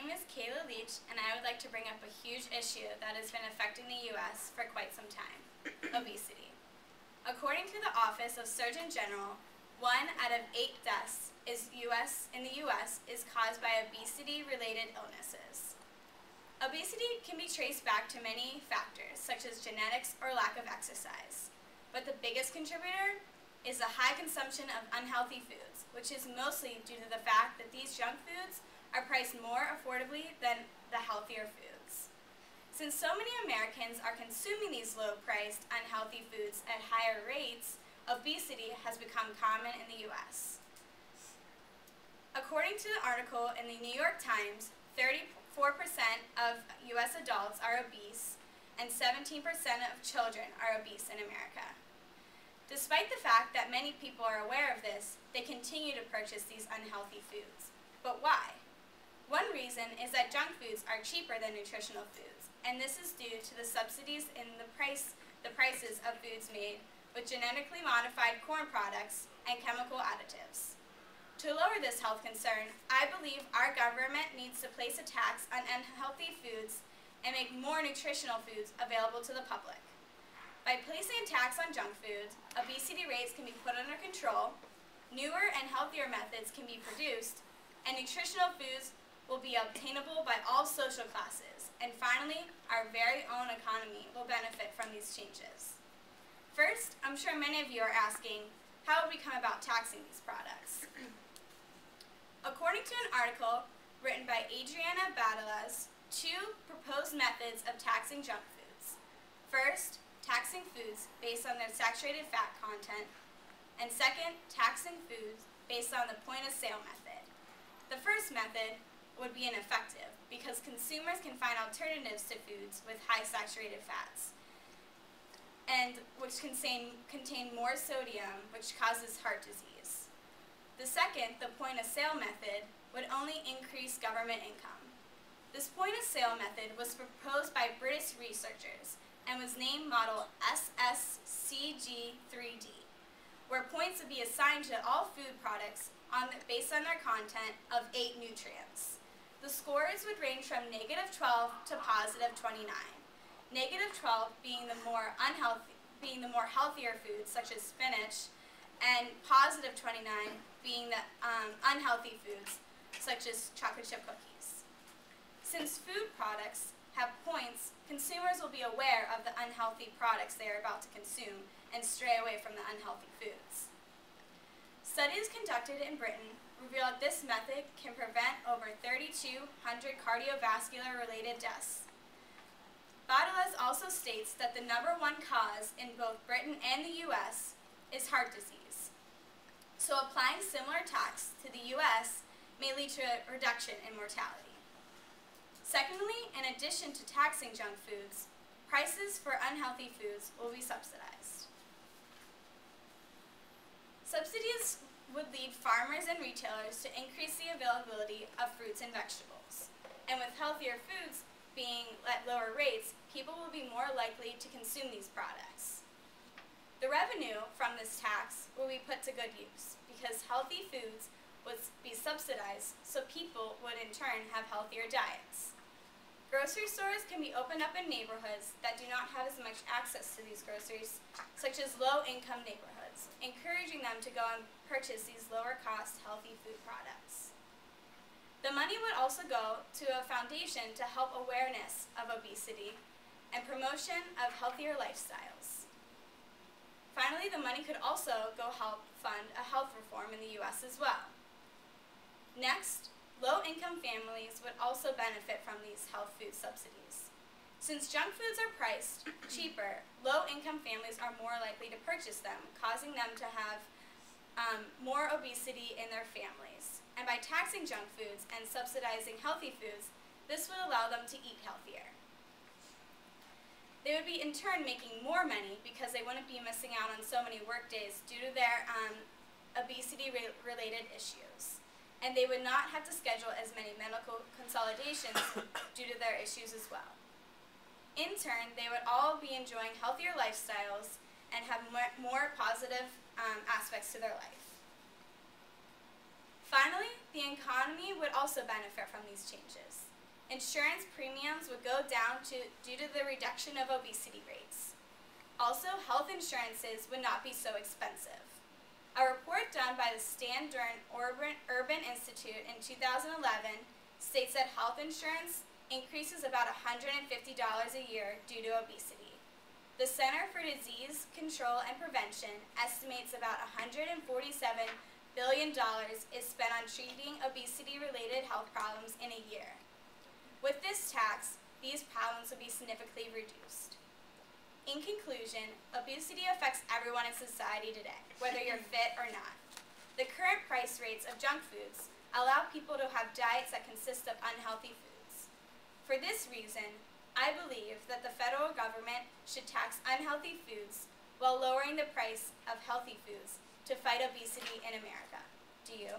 name is Kayla Leach, and I would like to bring up a huge issue that has been affecting the U.S. for quite some time: obesity. According to the Office of Surgeon General, 1 out of 8 deaths in the U.S. is caused by obesity-related illnesses. Obesity can be traced back to many factors, such as genetics or lack of exercise. But the biggest contributor is the high consumption of unhealthy foods, which is mostly due to the fact that these junk foods are priced more affordably than the healthier foods. Since so many Americans are consuming these low-priced, unhealthy foods at higher rates, obesity has become common in the U.S. According to an article in the New York Times, 34% of U.S. adults are obese, and 17% of children are obese in America. Despite the fact that many people are aware of this, they continue to purchase these unhealthy foods. But why? One reason is that junk foods are cheaper than nutritional foods, and this is due to the subsidies in the prices of foods made with genetically modified corn products and chemical additives. To lower this health concern, I believe our government needs to place a tax on unhealthy foods and make more nutritional foods available to the public. By placing a tax on junk foods, obesity rates can be put under control, newer and healthier methods can be produced, and nutritional foods will be obtainable by all social classes. And finally, our very own economy will benefit from these changes. First, I'm sure many of you are asking, how would we come about taxing these products? According to an article written by Adriana Badalas, 2 proposed methods of taxing junk foods. First, taxing foods based on their saturated fat content, and second, taxing foods based on the point-of-sale method. The first method would be ineffective because consumers can find alternatives to foods with high saturated fats, and which contain more sodium, which causes heart disease. The second, the point-of-sale method, would only increase government income. This point-of-sale method was proposed by British researchers and was named Model SSCG3D, where points would be assigned to all food products based on their content of 8 nutrients. The scores would range from -12 to +29. -12 being the more healthier foods such as spinach, and +29 being the unhealthy foods such as chocolate chip cookies. Since food products have points, consumers will be aware of the unhealthy products they are about to consume and stray away from the unhealthy foods. Studies conducted in Britain reveal that this method can prevent over 3,200 cardiovascular-related deaths. Badalas also states that the #1 cause in both Britain and the U.S. is heart disease. So applying similar tax to the U.S. may lead to a reduction in mortality. Secondly, in addition to taxing junk foods, prices for unhealthy foods will be subsidized. Subsidies would lead farmers and retailers to increase the availability of fruits and vegetables. And with healthier foods being at lower rates, people will be more likely to consume these products. The revenue from this tax will be put to good use because healthy foods would be subsidized, so people would in turn have healthier diets. Grocery stores can be opened up in neighborhoods that do not have as much access to these groceries, such as low-income neighborhoods, encouraging them to go and purchase these lower-cost healthy food products. The money would also go to a foundation to help awareness of obesity and promotion of healthier lifestyles. Finally, the money could also go help fund a health reform in the U.S. as well. Next, low-income families would also benefit from these health food subsidies. Since junk foods are priced cheaper, low-income families are more likely to purchase them, causing them to have more obesity in their families. And by taxing junk foods and subsidizing healthy foods, this would allow them to eat healthier. They would be in turn making more money because they wouldn't be missing out on so many work days due to their obesity-related issues. And they would not have to schedule as many medical consolidations due to their issues as well. In turn, they would all be enjoying healthier lifestyles and have more positive aspects to their life. Finally, the economy would also benefit from these changes. Insurance premiums would go down due to the reduction of obesity rates. Also, health insurances would not be so expensive. A report done by the Standard Urban Institute in 2011 states that health insurance increases about $150 a year due to obesity. The Center for Disease Control and Prevention estimates about $147 billion is spent on treating obesity-related health problems in a year. With this tax, these problems would be significantly reduced. In conclusion, obesity affects everyone in society today, whether you're fit or not. The current price rates of junk foods allow people to have diets that consist of unhealthy foods. For this reason, I believe that the federal government should tax unhealthy foods while lowering the price of healthy foods to fight obesity in America. Do you?